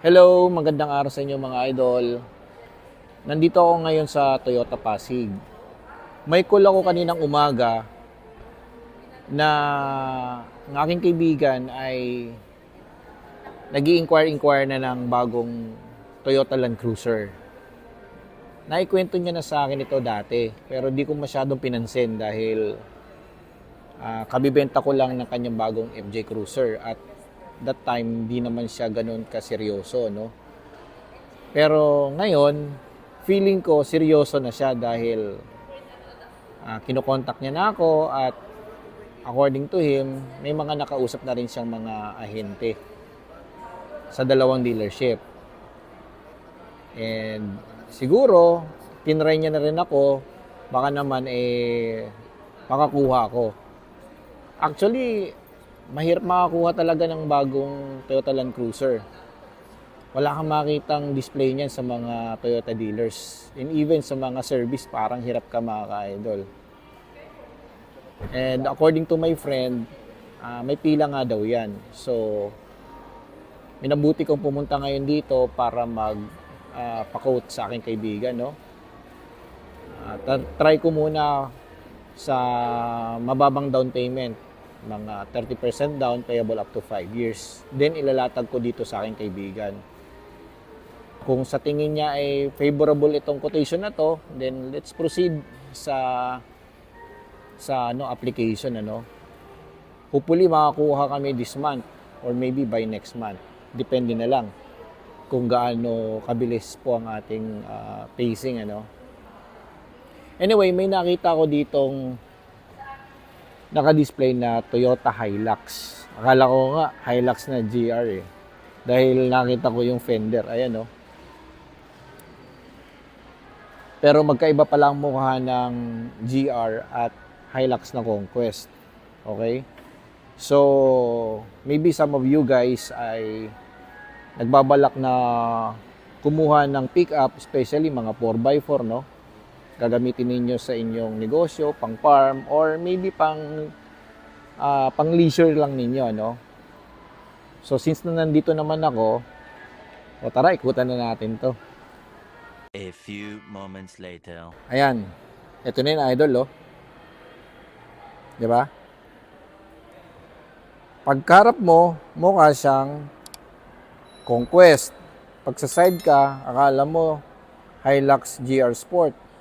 Hello, magandang araw sa inyo mga idol. Nandito ako ngayon sa Toyota Pasig. May call ako kaninang umaga na ang aking kaibigan ay nag-i-inquire na ng bagong Toyota Land Cruiser. Naikwento niya na sa akin ito dati, pero di ko masyadong pinansin dahil kabibenta ko lang ng kanyang bagong FJ Cruiser at that time di naman siya ganun kaseryoso, no? Pero ngayon, feeling ko seryoso na siya dahil kinokontak niya na ako at according to him, may mga nakausap na rin siyang mga ahente sa dalawang dealership. And siguro, tinry niya na rin ako, baka naman makakuha ako. Actually, mahirap makakuha talaga ng bagong Toyota Land Cruiser. Wala kang makitang display niyan sa mga Toyota dealers. And even sa mga service, parang hirap ka makaka-idol. And according to my friend, may pila nga daw yan. So, minabuti kong pumunta ngayon dito para pa-quote sa aking kaibigan, no? Try ko muna sa mababang down payment. Mga 30% down, payable up to 5 years. Then, ilalatag ko dito sa aking kaibigan. Kung sa tingin niya ay favorable itong quotation na to, then let's proceed sa application, ano. Hopefully makakuha kami this month or maybe by next month. Depende na lang kung gaano kabilis po ang ating pacing, ano. Anyway, may nakita ko ditong naka-display na Toyota Hilux. Akala ko nga Hilux na GR eh. Dahil nakita ko yung fender, ayan, no. Pero magkaiba pa lang mukha ng GR at Hilux na Conquest. Okay? So, maybe some of you guys ay nagbabalak na kumuha ng pick-up, especially mga 4x4, no? Gagamitin ninyo sa inyong negosyo, pang farm, or maybe pang leisure lang ninyo, no? So, since nandito naman ako, tara, ikutan na natin to. A few moments later. Ayan. Ito na yung idol, oh. Di ba? Pagkarap mo, mukha siyang Conquest. Pag sa side ka, akala mo Hilux GR Sport.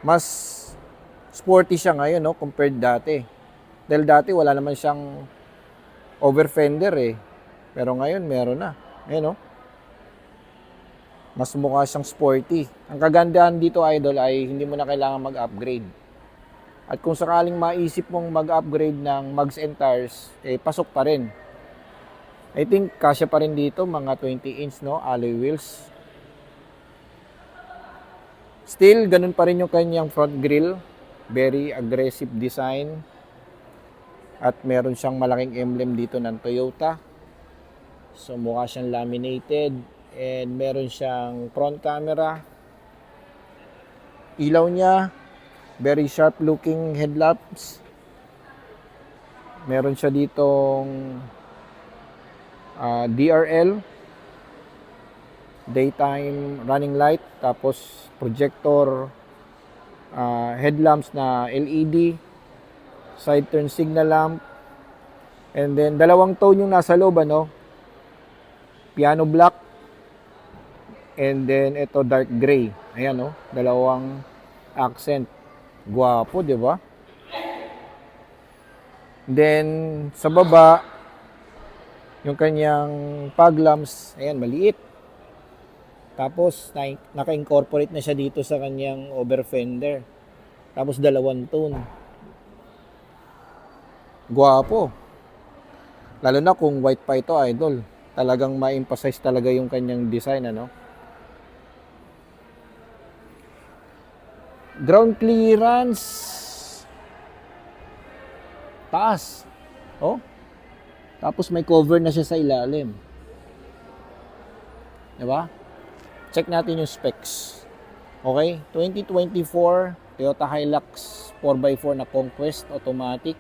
Mas sporty siya ngayon, no, compared dati. Dahil dati wala naman siyang over fender eh. Pero ngayon meron na. Ayan, no. Mas mukha siyang sporty. Ang kagandahan dito, idol, ay hindi mo na kailangan mag-upgrade. At kung sakaling maisip mong mag-upgrade ng mags and tires, pasok pa rin. I think kasya pa rin dito, mga 20 inch, no, alloy wheels. Still, ganun pa rin yung kanyang front grille. Very aggressive design. At meron siyang malaking emblem dito ng Toyota. So, mukha siyang laminated. And meron siyang front camera. Ilaw niya, very sharp looking headlamps. Meron siya ditong DRL, daytime running light, tapos projector, headlamps na LED, side turn signal lamp, and then dalawang tone yung nasa loob, ano, piano black, and then ito dark gray. Ayan, no, dalawang accent. Gwapo, di ba? Then sa baba, yung kanyang fog lamps, ayan, maliit. Tapos naka-incorporate na siya dito sa kanyang over fender. Tapos dalawang tone. Gwapo. Lalo na kung white pa ito, idol. Talagang ma-emphasize talaga yung kanyang design, ano. Ground clearance. Taas. Oh. Tapos may cover na siya sa ilalim. Diba? Check natin yung specs. Okay? 2024 Toyota Hilux 4x4 na Conquest automatic.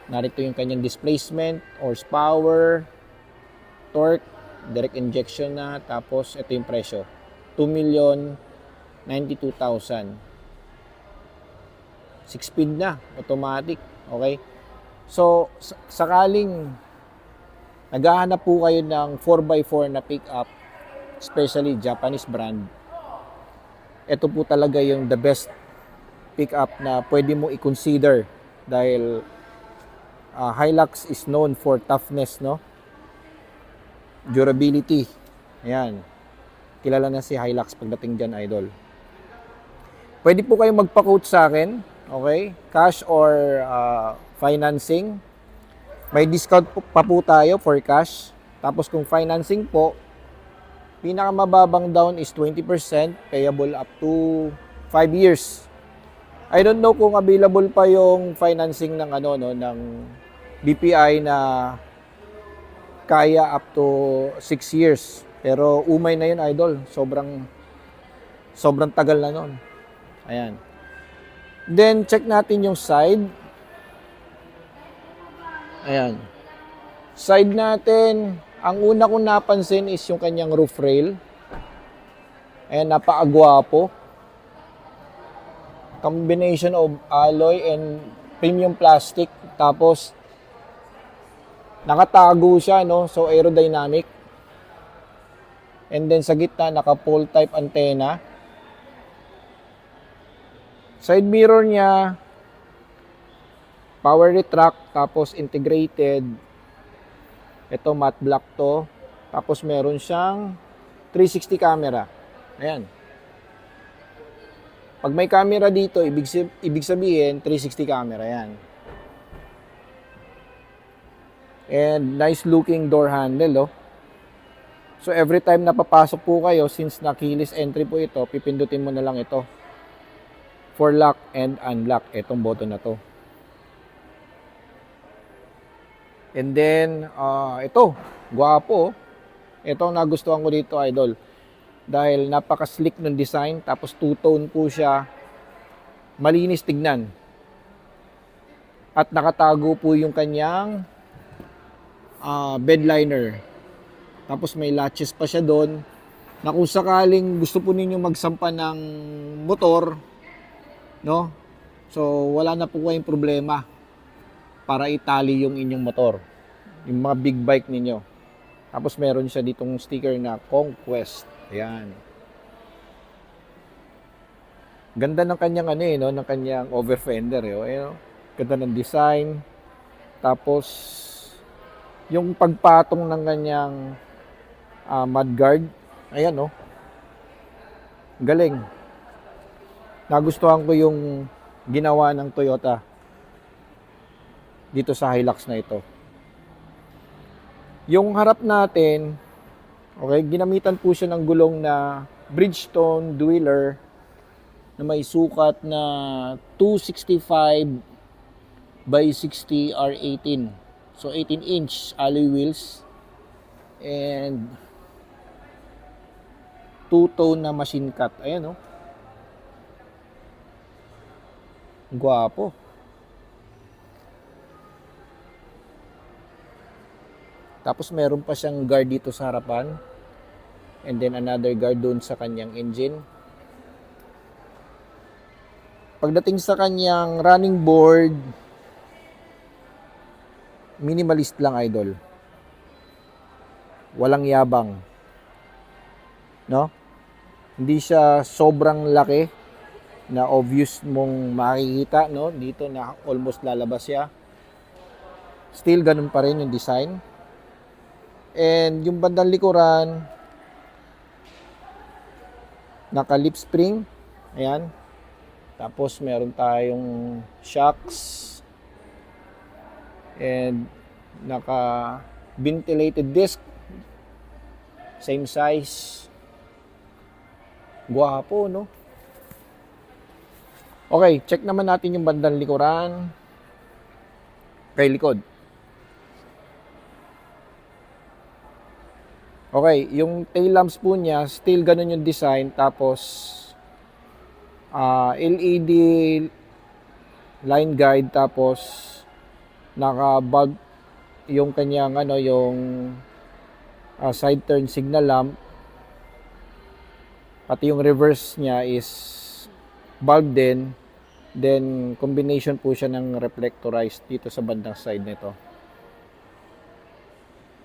Narito yung kanyang displacement, horsepower, torque, direct injection na, tapos ito yung presyo. 2,092,000. 6-speed na, automatic. Okay? So, sakaling naghahanap po kayo ng 4x4 na pickup, especially Japanese brand, ito po talaga yung the best pickup na pwede mo i-consider dahil Hilux is known for toughness, no? Durability. Ayan. Kilala na si Hilux pagdating dyan, idol. Pwede po kayong magpa-quote sa akin, okay? Cash or financing. May discount pa po tayo for cash. Tapos kung financing po, pinakamababang down is 20%, payable up to 5 years. I don't know kung available pa yung financing ng ng BPI na kaya up to 6 years. Pero umay na yun, idol. Sobrang tagal na nun. Ayan. Then check natin yung side. Ayan. Side natin, ang una kong napansin is yung kanyang roof rail. Ayan, napakagwapo. Combination of alloy and premium plastic. Tapos, nakatago siya, no? So, aerodynamic. And then, sa gitna, naka-pole type antenna. Side mirror niya, power retract, tapos integrated. Ito, matte black to. Tapos, meron siyang 360 camera. Ayan. Pag may camera dito, ibig sabihin, 360 camera yan. And nice looking door handle, oh. So every time na papasok po kayo, since na keyless entry po ito, pipindutin mo na lang ito. For lock and unlock, itong button na to. And then, ito, gwapo. Ito ang nagustuhan ko dito, idol. Dahil napaka-slick ng design, tapos two-tone po siya, malinis tignan. At nakatago po yung kanyang bed liner. Tapos may latches pa siya doon, na kung sakaling gusto po ninyo magsampa ng motor, no? So, wala na po kayong problema para itali yung inyong motor, yung mga big bike ninyo. Tapos meron siya ditong sticker na Conquest. Ayan. Ganda ng kanyang no, ng kanyang over fender, eh. Ganda ng design. Tapos yung pagpatong ng kanyang mudguard, ayan, no. Galing. Nagustuhan ko yung ginawa ng Toyota dito sa Hilux na ito. Yung harap natin, okay, ginamitan po siya ng gulong na Bridgestone Dweller na may sukat na 265 by 60 R18. So 18-inch alloy wheels and two-tone na machine cut. Ayan, oh. Gwapo. Tapos meron pa siyang guard dito sa harapan. And then another guard doon sa kanyang engine. Pagdating sa kanyang running board, minimalist lang, idol. Walang yabang. No? Hindi siya sobrang laki na obvious mong makikita, no? Dito na almost lalabas siya. Still ganun pa rin yung design. And yung bandang likuran, naka lip spring. Ayan. Tapos meron tayong shocks. And naka ventilated disc. Same size. Gwapo, no? Okay, check naman natin yung bandang likuran. Kay likod. Okay, yung tail lamps po niya, still ganun yung design. Tapos, LED line guide. Tapos, naka-bulb yung kanyang, yung side turn signal lamp. Pati yung reverse niya is bulb din. Then, combination po siya ng reflectorized dito sa bandang side nito.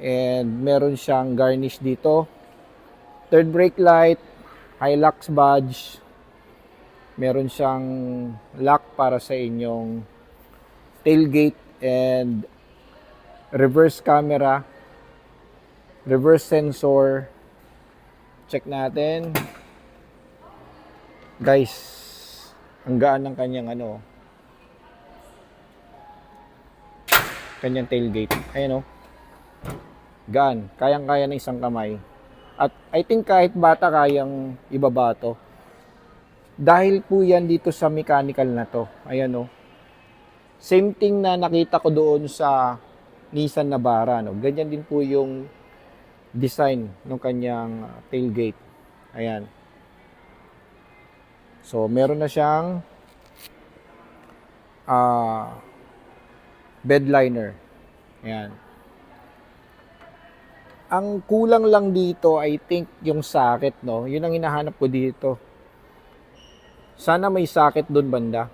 And meron siyang garnish dito. Third brake light, Hilux badge. Meron siyang lock para sa inyong tailgate and reverse camera, reverse sensor. Check natin. Guys, ang gaan ng kanyang kanyang tailgate. Ayan gaan. Kayang-kaya ng isang kamay. At I think kahit bata kayang ibaba to. Dahil po yan dito sa mechanical na to. Ayan Same thing na nakita ko doon sa Nissan Navara. Ganyan din po yung design ng kanyang tailgate. Ayan. So, meron na siyang bed liner. Ayan. Ang kulang lang dito, I think, yung socket, Yun ang hinahanap ko dito. Sana may socket doon banda.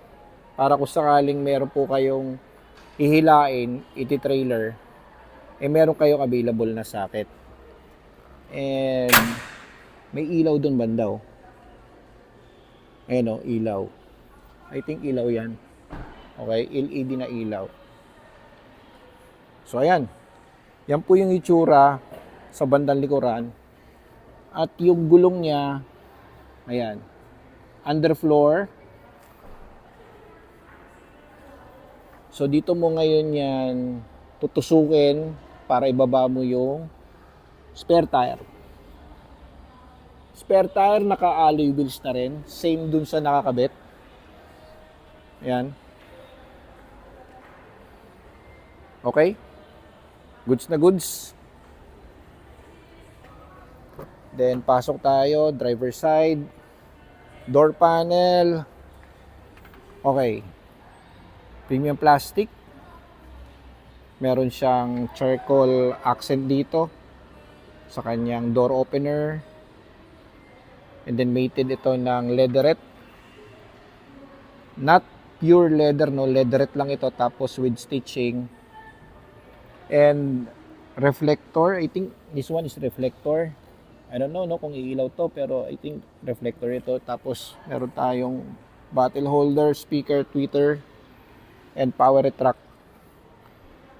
Para kung sakaling meron po kayong ihilain, iti-trailer, meron kayong available na socket. And may ilaw doon banda, Ayan ilaw. I think ilaw yan. Okay, LED na ilaw. So, ayan. Yan po yung itsura sa bandang likuran. At yung gulong niya, ayan, underfloor. So, dito mo ngayon yan tutusukin para ibaba mo yung spare tire. Spare tire, naka-alloy wheels na rin. Same dun sa nakakabit. Ayan. Okay? Goods na goods. Then, pasok tayo. Driver side. Door panel. Okay. Premium plastic. Meron siyang charcoal accent dito sa kanyang door opener. And then mated ito ng leatherette. Not pure leather, leatherette lang ito tapos with stitching. And reflector, I think this one is reflector. I don't know kung iilaw to, pero I think reflector ito. Tapos meron tayong bottle holder, speaker, tweeter, and power retract.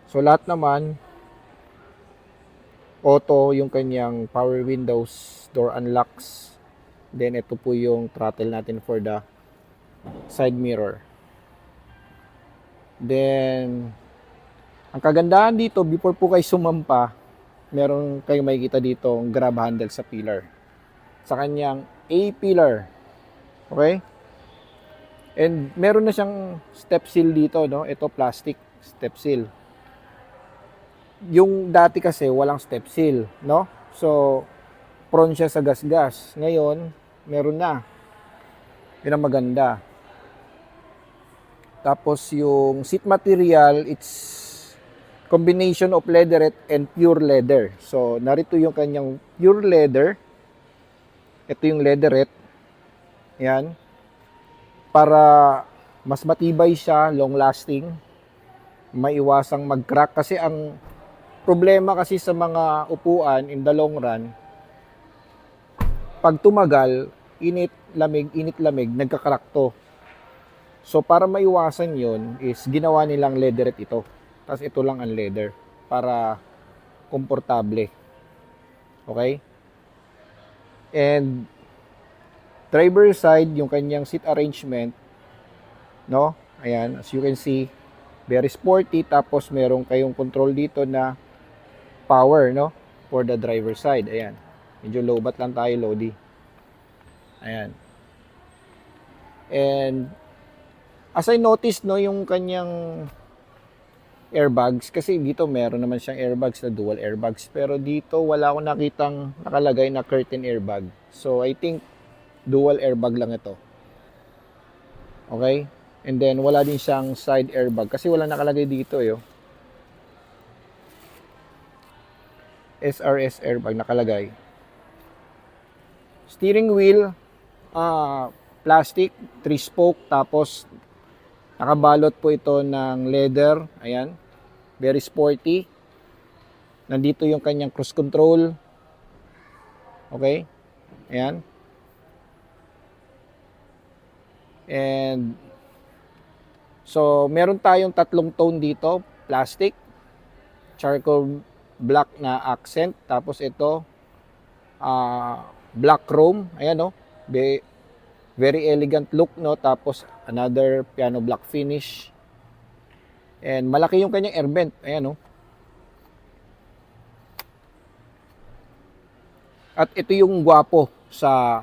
So lahat naman auto yung kanyang power windows, door unlocks. Then ito po yung throttle natin for the side mirror. Then ang kagandahan dito, before po kayo sumampa, meron kayong makikita dito ang grab handle sa pillar. Sa kanyang A-pillar. Okay? And meron na siyang step seal dito, Ito plastic step seal. Yung dati kasi walang step seal, So, prone siya sa gas-gas. Ngayon, meron na. Yun ang maganda. Tapos yung seat material, it's combination of leatherette and pure leather. So, narito yung kanyang pure leather. Ito yung leatherette. Yan. Para mas matibay siya, long lasting. Maiwasang mag-crack. Kasi ang problema kasi sa mga upuan in the long run, pag tumagal, init-lamig, nagka-crack to. So, para maiwasan yon is ginawa nilang leatherette ito. Tapos ito lang ang leather para komportable. Okay? And driver side, yung kanyang seat arrangement, Ayan, as you can see, very sporty. Tapos meron kayong control dito na power, for the driver side. Ayan. Medyo low bat lang tayo, Lodi. Ayan. And as I noticed, yung kanyang airbags, kasi dito meron naman siyang airbags na dual airbags, pero dito wala akong nakitang nakalagay na curtain airbag. So I think dual airbag lang ito. Okay? And then wala din siyang side airbag kasi wala nakalagay dito SRS airbag nakalagay. Steering wheel, plastic, 3-spoke, tapos nakabalot po ito ng leather. Ayan, very sporty. Nandito yung kanyang cruise control. Okay, ayan. And so, meron tayong tatlong tone dito. Plastic, charcoal black na accent, tapos ito, black chrome. Ayan, no? Very elegant look, no? Tapos, another piano black finish. And malaki yung kanyang air vent. Ayan, no? At ito yung gwapo sa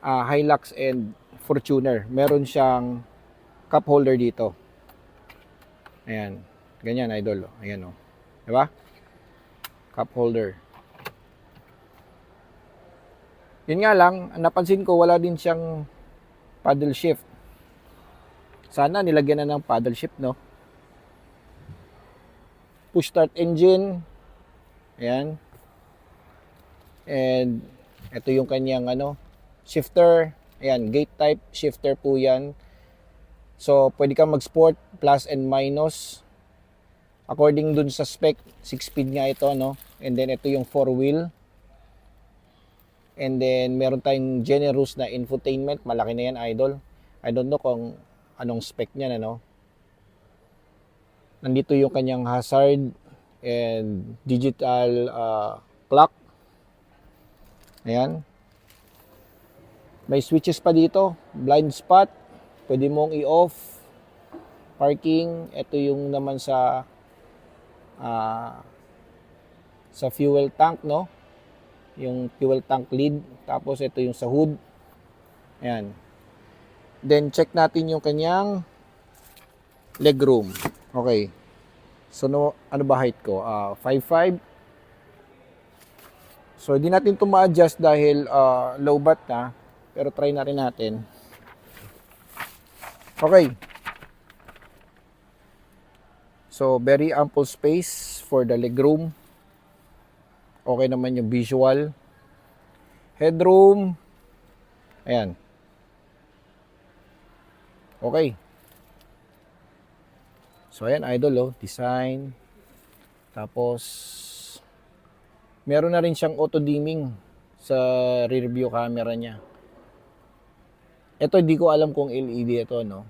Hilux and Fortuner. Meron siyang cup holder dito. Ayan. Ganyan, idol. Ayan, o. Diba? Cup holder. Yun nga lang, napansin ko wala din siyang paddle shift. Sana nilagyan na ng paddle shift, no? Push start engine. Ayan. And ito yung kanyang shifter. Ayan, gate type shifter po yan. So, pwede kang mag-sport, plus and minus. According dun sa spec, 6-speed nga ito, no? And then, ito yung 4-wheel. And then, meron tayong generous na infotainment. Malaki na yan, idol. I don't know kung anong spec niyan, ano? Nandito yung kanyang hazard and digital clock. Ayan. May switches pa dito. Blind spot. Pwede mong i-off. Parking. Ito yung naman sa fuel tank, no? Yung fuel tank lid. Tapos ito yung sa hood. Ayan. Then check natin yung kanyang legroom. Okay. So ano ba height ko? 5'5". So hindi natin ito ma-adjust dahil low bat na. Pero try na rin natin. Okay. So, very ample space for the legroom. Okay naman yung visual. Headroom. Ayan. Okay. So, ayan, idol, design. Tapos, meron na rin siyang auto-dimming sa rear view camera niya. Ito, hindi ko alam kung LED ito, no?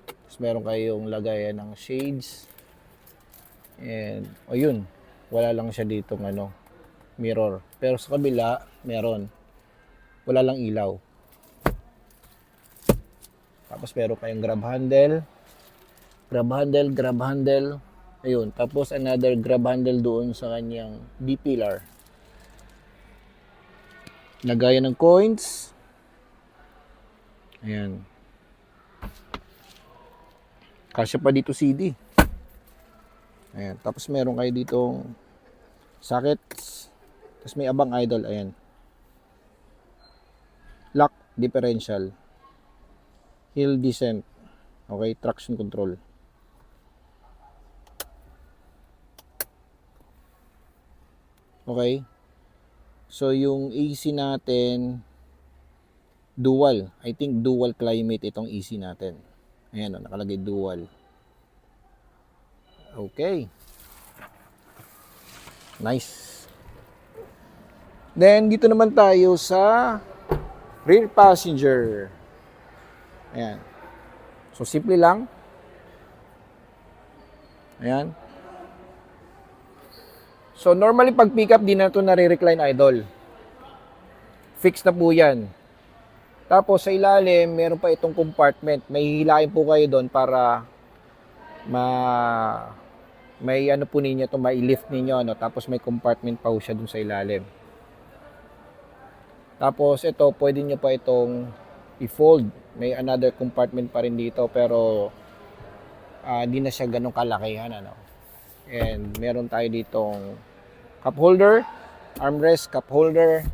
Tapos meron kayong lagayan ng shades. And, yun. Wala lang siya dito mirror. Pero sa kabila, meron. Wala lang ilaw. Tapos meron kayong grab handle. Grab handle. Ayun. Tapos another grab handle doon sa kanyang B-pillar. Lagayan ng coins. Ayan. Kasya pa dito CD. Ayan. Tapos meron kayo ditong sockets. Tapos may abang, idol. Ayan. Lock differential. Hill descent. Okay. Traction control. Okay. So yung AC natin dual. I think dual climate itong AC natin. Ayan, nakalagay dual. Okay. Nice. Then, dito naman tayo sa rear passenger. Ayan. So, simple lang. Ayan. So, normally pag pick up, di na ito nare-recline, idol. Fix na po yan. Tapos sa ilalim, meron pa itong compartment. May hihilain po kayo doon para may po ninyo ito, may lift ninyo. Tapos may compartment pa po siya doon sa ilalim. Tapos ito, pwede nyo pa itong i-fold. May another compartment pa rin dito. Pero di na siya ganun kalakihan. And meron tayo ditong cup holder, armrest, cup holder.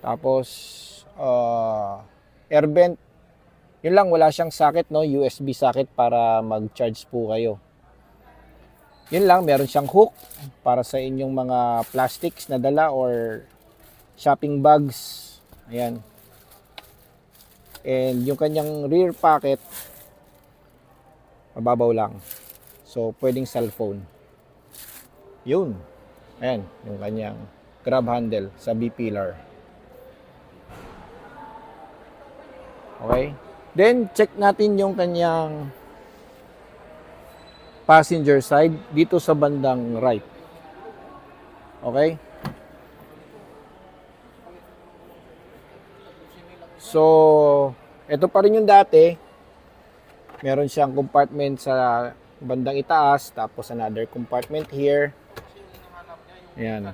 Tapos air vent. Yun lang, wala siyang socket, no? USB socket para mag-charge po kayo. Yun lang, meron siyang hook para sa inyong mga plastics na dala or shopping bags. Ayan. And yung kanyang rear pocket, mababaw lang. So, pwedeng cellphone. Yun. Ayan, yung kanyang grab handle sa B-pillar. Okay? Then, check natin yung kanyang passenger side dito sa bandang right. Okay? So, ito pa rin yung dati. Meron siyang compartment sa bandang itaas, tapos another compartment here. Ayan.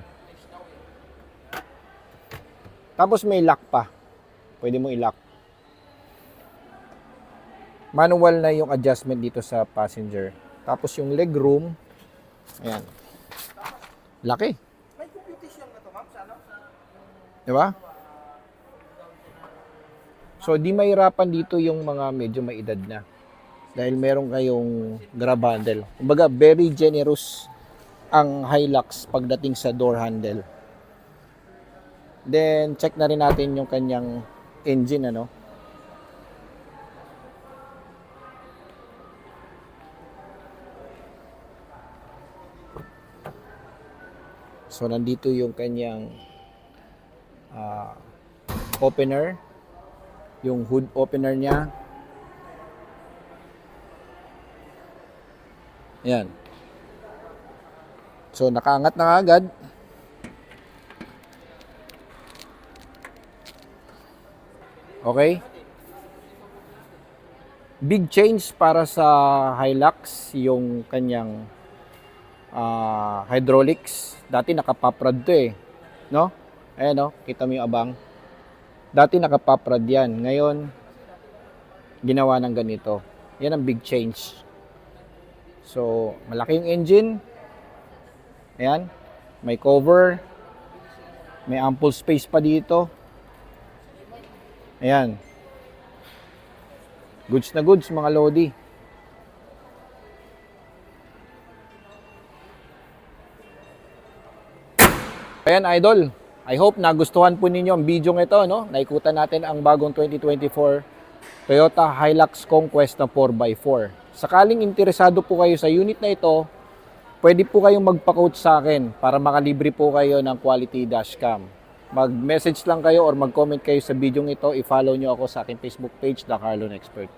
Tapos may lock pa. Pwede mo i-lock. Manual na yung adjustment dito sa passenger. Tapos yung leg room, ayan. Laki. May computation na to, ma'am, sa ano? Di ba? So, di mahirapan dito yung mga medyo may edad na. Dahil meron kayong grab handle. Kumbaga, very generous ang Hilux pagdating sa door handle. Then, check na rin natin yung kanyang engine, ano. So, nandito yung kanyang opener. Yung hood opener niya. Ayan. So, nakaangat na agad. Okay. Big change para sa Hilux yung kanyang hydraulics. Dati nakapaprad to eh. No? Ayan no, kita mo yung abang. Dati nakapaprad yan. Ngayon, ginawa ng ganito. Yan ang big change. So, malaki yung engine. Ayan. May cover. May ample space pa dito. Ayan. Goods na goods mga Lodi. Ayan idol, I hope nagustuhan po ninyo ang video ito, no? Naikutan natin ang bagong 2024 Toyota Hilux Conquest na 4x4. Sakaling interesado po kayo sa unit na ito, pwede po kayong magpa-quote sa akin para makalibre po kayo ng quality dashcam. Mag-message lang kayo or mag-comment kayo sa video ito, i-follow nyo ako sa aking Facebook page, The Carlon Expert.